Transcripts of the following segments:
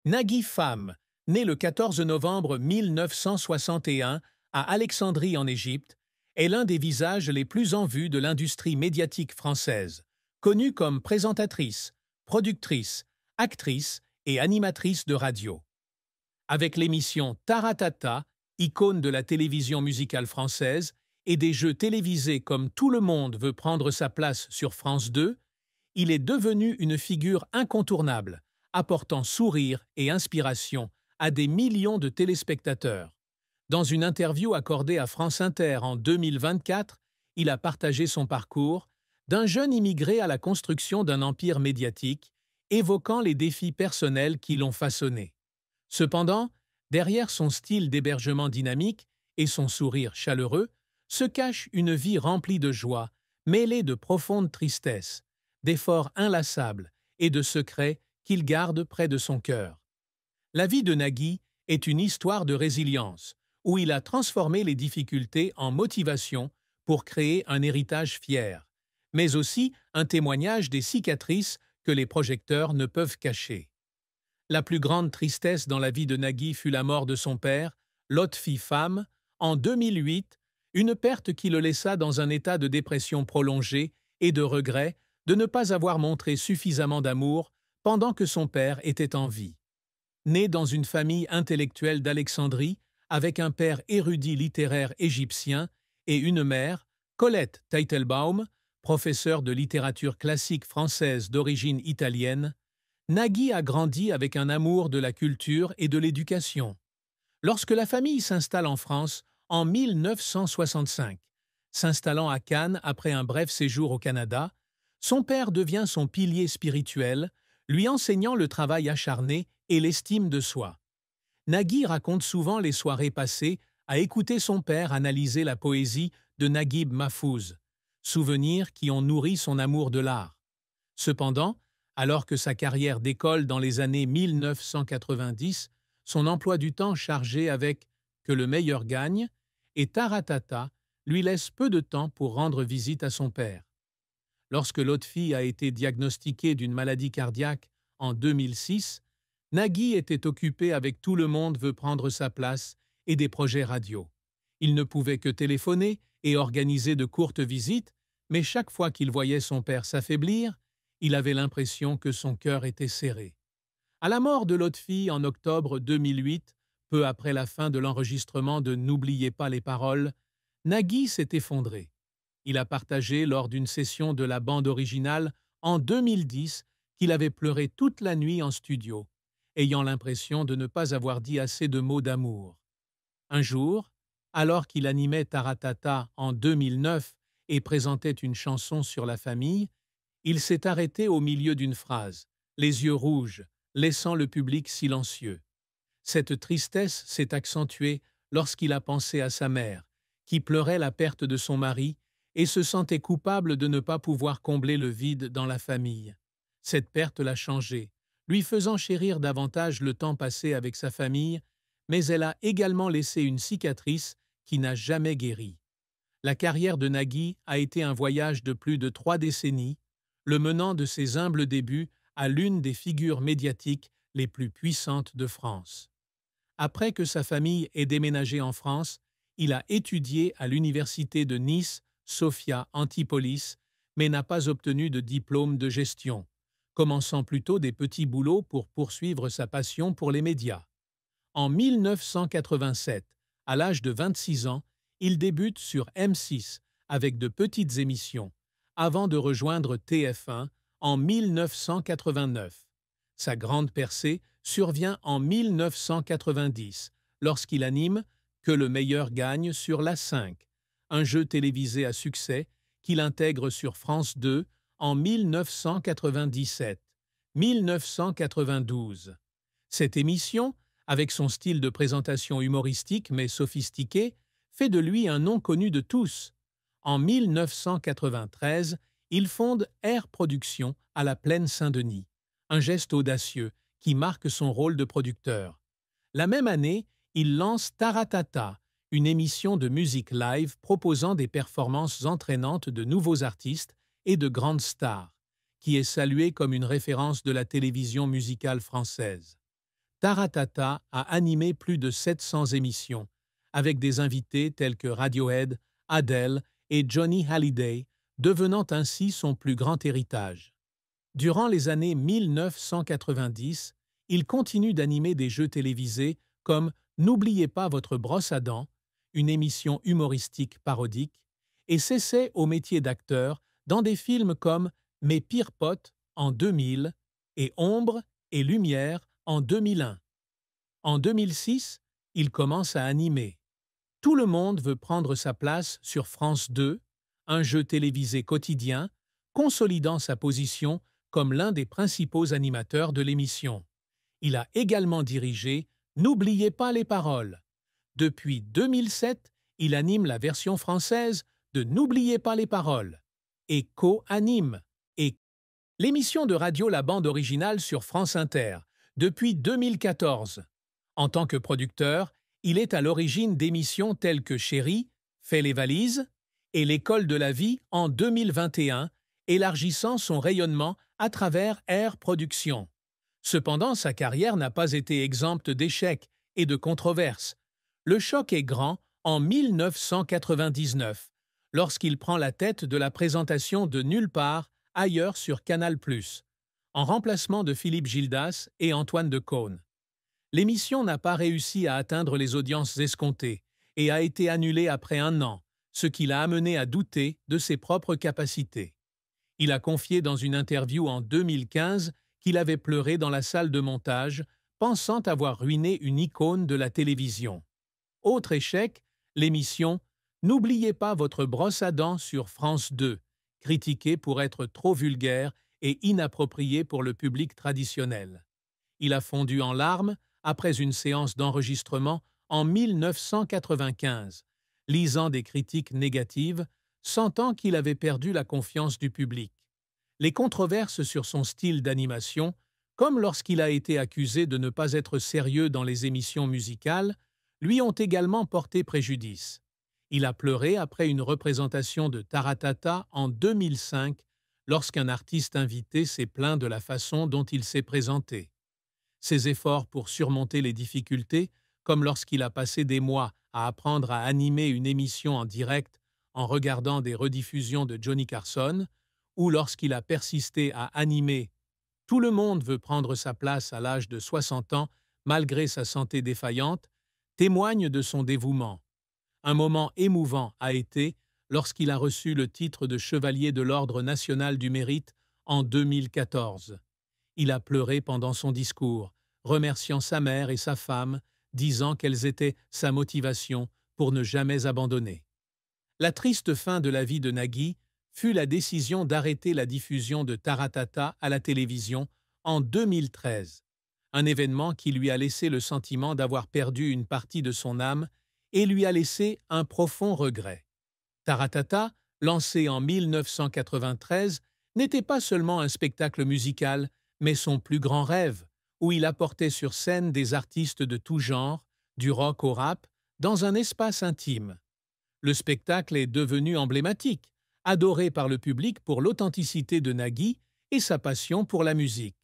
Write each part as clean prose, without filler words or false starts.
Nagui Pham, né le 14 novembre 1961 à Alexandrie en Égypte, est l'un des visages les plus en vue de l'industrie médiatique française, connue comme présentatrice, productrice, actrice et animatrice de radio. Avec l'émission Taratata, icône de la télévision musicale française, et des jeux télévisés comme Tout le monde veut prendre sa place sur France 2, il est devenu une figure incontournable, apportant sourire et inspiration à des millions de téléspectateurs. Dans une interview accordée à France Inter en 2024, il a partagé son parcours d'un jeune immigré à la construction d'un empire médiatique, évoquant les défis personnels qui l'ont façonné. Cependant, derrière son style d'hébergement dynamique et son sourire chaleureux, se cache une vie remplie de joie, mêlée de profonde tristesse, d'efforts inlassables et de secrets qu'il garde près de son cœur. La vie de Nagui est une histoire de résilience, où il a transformé les difficultés en motivation pour créer un héritage fier, mais aussi un témoignage des cicatrices que les projecteurs ne peuvent cacher. La plus grande tristesse dans la vie de Nagui fut la mort de son père, Lotfi Pham, en 2008, une perte qui le laissa dans un état de dépression prolongée et de regret de ne pas avoir montré suffisamment d'amour pendant que son père était en vie. Né dans une famille intellectuelle d'Alexandrie, avec un père érudit littéraire égyptien et une mère, Colette Teitelbaum, professeure de littérature classique française d'origine italienne, Nagui a grandi avec un amour de la culture et de l'éducation. Lorsque la famille s'installe en France en 1965, s'installant à Cannes après un bref séjour au Canada, son père devient son pilier spirituel, lui enseignant le travail acharné et l'estime de soi. Nagui raconte souvent les soirées passées à écouter son père analyser la poésie de Naguib Mahfouz, souvenirs qui ont nourri son amour de l'art. Cependant, alors que sa carrière décolle dans les années 1990, son emploi du temps chargé avec Que le meilleur gagne et Taratata lui laisse peu de temps pour rendre visite à son père. Lorsque Lotfi a été diagnostiqué d'une maladie cardiaque en 2006, Nagui était occupé avec Tout le monde veut prendre sa place et des projets radio. Il ne pouvait que téléphoner et organiser de courtes visites, mais chaque fois qu'il voyait son père s'affaiblir, il avait l'impression que son cœur était serré. À la mort de Lotfi en octobre 2008, peu après la fin de l'enregistrement de N'oubliez pas les paroles, Nagui s'est effondré. Il a partagé lors d'une session de la bande originale en 2010 qu'il avait pleuré toute la nuit en studio, ayant l'impression de ne pas avoir dit assez de mots d'amour. Un jour, alors qu'il animait Taratata en 2009 et présentait une chanson sur la famille, il s'est arrêté au milieu d'une phrase, les yeux rouges, laissant le public silencieux. Cette tristesse s'est accentuée lorsqu'il a pensé à sa mère, qui pleurait la perte de son mari et se sentait coupable de ne pas pouvoir combler le vide dans la famille. Cette perte l'a changé, lui faisant chérir davantage le temps passé avec sa famille, mais elle a également laissé une cicatrice qui n'a jamais guéri. La carrière de Nagui a été un voyage de plus de 3 décennies, le menant de ses humbles débuts à l'une des figures médiatiques les plus puissantes de France. Après que sa famille ait déménagé en France, il a étudié à l'université de Nice, Sophia Antipolis, mais n'a pas obtenu de diplôme de gestion, commençant plutôt des petits boulots pour poursuivre sa passion pour les médias. En 1987, à l'âge de 26 ans, il débute sur M6 avec de petites émissions, avant de rejoindre TF1 en 1989. Sa grande percée survient en 1990, lorsqu'il anime Que le meilleur gagne sur la 5, un jeu télévisé à succès qu'il intègre sur France 2 en 1997-1992. Cette émission, avec son style de présentation humoristique mais sophistiqué, fait de lui un nom connu de tous. En 1993, il fonde Air Productions à la Plaine Saint-Denis, un geste audacieux qui marque son rôle de producteur. La même année, il lance Taratata, une émission de musique live proposant des performances entraînantes de nouveaux artistes et de grandes stars, qui est saluée comme une référence de la télévision musicale française. Taratata a animé plus de 700 émissions, avec des invités tels que Radiohead, Adele et Johnny Hallyday, devenant ainsi son plus grand héritage. Durant les années 1990, il continue d'animer des jeux télévisés comme N'oubliez pas votre brosse à dents, une émission humoristique parodique, et s'essaie au métier d'acteur dans des films comme Mes pires potes en 2000 et Ombre et Lumière en 2001. En 2006, il commence à animer. Tout le monde veut prendre sa place sur France 2, un jeu télévisé quotidien, consolidant sa position comme l'un des principaux animateurs de l'émission. Il a également dirigé N'oubliez pas les paroles. Depuis 2007, il anime la version française de N'oubliez pas les paroles et co-anime l'émission de radio La Bande originale sur France Inter depuis 2014. En tant que producteur, il est à l'origine d'émissions telles que Chérie, Fais les valises et L'école de la vie en 2021, élargissant son rayonnement à travers Air Productions. Cependant, sa carrière n'a pas été exempte d'échecs et de controverses. Le choc est grand en 1999, lorsqu'il prend la tête de la présentation de Nulle part ailleurs sur Canal+, en remplacement de Philippe Gildas et Antoine Decaune. L'émission n'a pas réussi à atteindre les audiences escomptées et a été annulée après 1 an, ce qui l'a amené à douter de ses propres capacités. Il a confié dans une interview en 2015 qu'il avait pleuré dans la salle de montage, pensant avoir ruiné une icône de la télévision. Autre échec, l'émission N'oubliez pas votre brosse à dents sur France 2, critiquée pour être trop vulgaire et inappropriée pour le public traditionnel. Il a fondu en larmes après une séance d'enregistrement en 1995, lisant des critiques négatives, sentant qu'il avait perdu la confiance du public. Les controverses sur son style d'animation, comme lorsqu'il a été accusé de ne pas être sérieux dans les émissions musicales, lui ont également porté préjudice. Il a pleuré après une représentation de Taratata en 2005 lorsqu'un artiste invité s'est plaint de la façon dont il s'est présenté. Ses efforts pour surmonter les difficultés, comme lorsqu'il a passé des mois à apprendre à animer une émission en direct en regardant des rediffusions de Johnny Carson, ou lorsqu'il a persisté à animer « Tout le monde veut prendre sa place à l'âge de 60 ans malgré sa santé défaillante », témoignent de son dévouement. Un moment émouvant a été lorsqu'il a reçu le titre de chevalier de l'Ordre national du mérite en 2014. Il a pleuré pendant son discours, remerciant sa mère et sa femme, disant qu'elles étaient sa motivation pour ne jamais abandonner. La triste fin de la vie de Nagui fut la décision d'arrêter la diffusion de Taratata à la télévision en 2013, un événement qui lui a laissé le sentiment d'avoir perdu une partie de son âme et lui a laissé un profond regret. Taratata, lancé en 1993, n'était pas seulement un spectacle musical, mais son plus grand rêve, où il apportait sur scène des artistes de tout genre, du rock au rap, dans un espace intime. Le spectacle est devenu emblématique, adoré par le public pour l'authenticité de Nagui et sa passion pour la musique.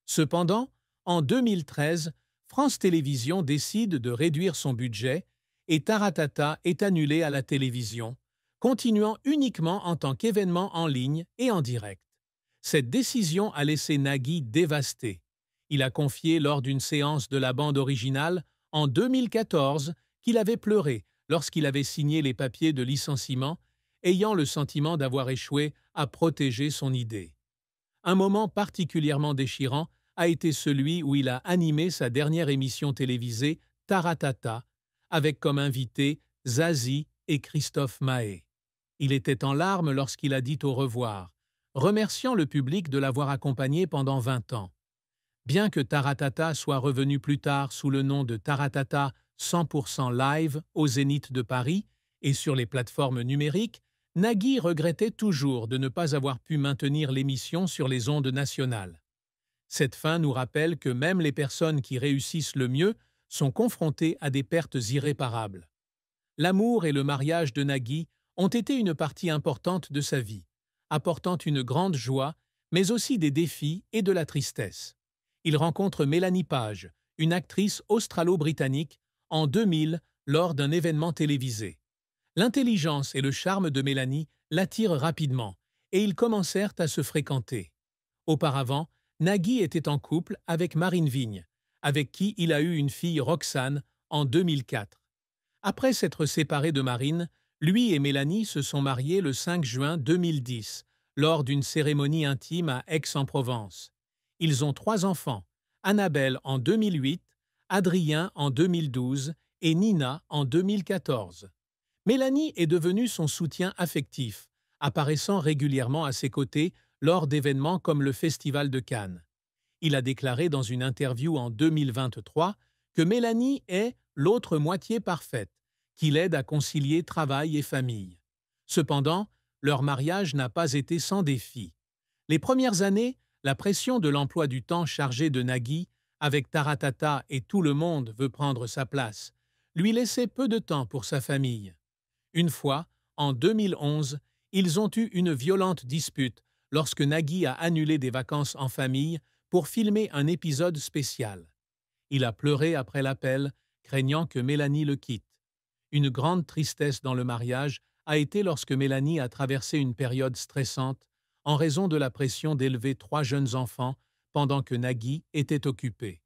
Cependant, en 2013, France Télévisions décide de réduire son budget et Taratata est annulé à la télévision, continuant uniquement en tant qu'événement en ligne et en direct. Cette décision a laissé Nagui dévasté. Il a confié lors d'une séance de la bande originale en 2014 qu'il avait pleuré lorsqu'il avait signé les papiers de licenciement, ayant le sentiment d'avoir échoué à protéger son idée. Un moment particulièrement déchirant a été celui où il a animé sa dernière émission télévisée, Taratata, avec comme invités Zazie et Christophe Maé. Il était en larmes lorsqu'il a dit au revoir, remerciant le public de l'avoir accompagné pendant 20 ans. Bien que Taratata soit revenu plus tard sous le nom de Taratata 100% Live au Zénith de Paris et sur les plateformes numériques, Nagui regrettait toujours de ne pas avoir pu maintenir l'émission sur les ondes nationales. Cette fin nous rappelle que même les personnes qui réussissent le mieux sont confrontées à des pertes irréparables. L'amour et le mariage de Nagui ont été une partie importante de sa vie, apportant une grande joie, mais aussi des défis et de la tristesse. Il rencontre Mélanie Page, une actrice australo-britannique, en 2000 lors d'un événement télévisé. L'intelligence et le charme de Mélanie l'attirent rapidement et ils commencèrent à se fréquenter. Auparavant, Nagui était en couple avec Marine Vigne, avec qui il a eu une fille Roxane en 2004. Après s'être séparé de Marine, lui et Mélanie se sont mariés le 5 juin 2010, lors d'une cérémonie intime à Aix-en-Provence. Ils ont 3 enfants, Annabelle en 2008, Adrien en 2012 et Nina en 2014. Mélanie est devenue son soutien affectif, apparaissant régulièrement à ses côtés lors d'événements comme le Festival de Cannes. Il a déclaré dans une interview en 2023 que Mélanie est l'autre moitié parfaite, qui l'aide à concilier travail et famille. Cependant, leur mariage n'a pas été sans défis. Les premières années, la pression de l'emploi du temps chargé de Nagui, avec Taratata et Tout le monde veut prendre sa place, lui laissait peu de temps pour sa famille. Une fois, en 2011, ils ont eu une violente dispute lorsque Nagui a annulé des vacances en famille pour filmer un épisode spécial. Il a pleuré après l'appel, craignant que Mélanie le quitte. Une grande tristesse dans le mariage a été lorsque Mélanie a traversé une période stressante en raison de la pression d'élever 3 jeunes enfants pendant que Nagui était occupé.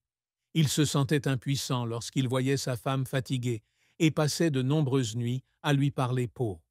Il se sentait impuissant lorsqu'il voyait sa femme fatiguée et passait de nombreuses nuits à lui parler peau.